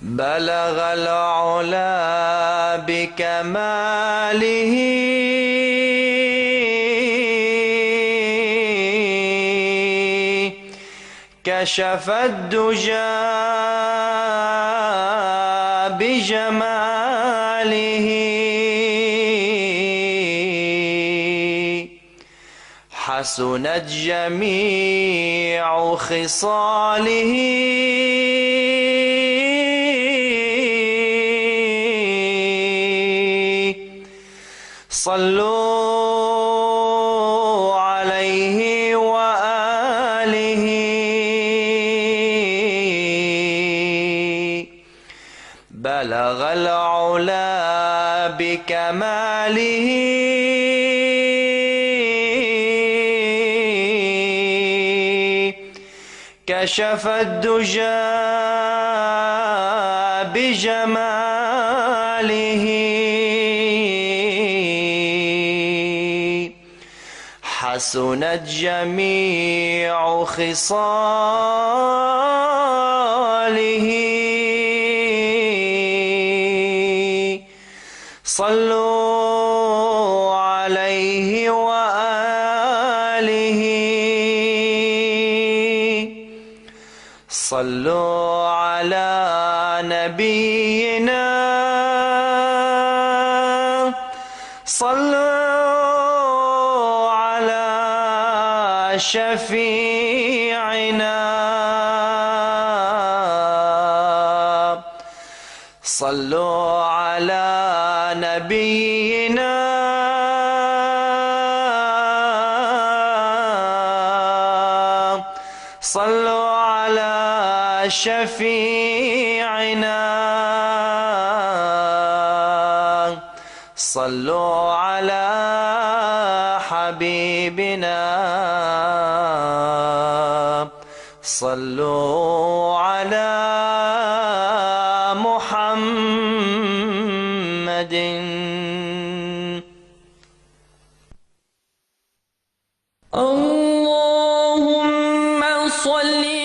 بلغ العلا بكماله كشف الدجى بجماله حسنت جميع خصاله صلوا عليه وآله بلغ العلا بكماله كشف الدجى بجماله حسنت جميع خصاله صلوا عليه وآله صلوا على نبينا صلوا على شفيعنا صلوا على نبينا صلوا على شفيعنا صلوا على حبيبنا صلوا على محمد اللهم صل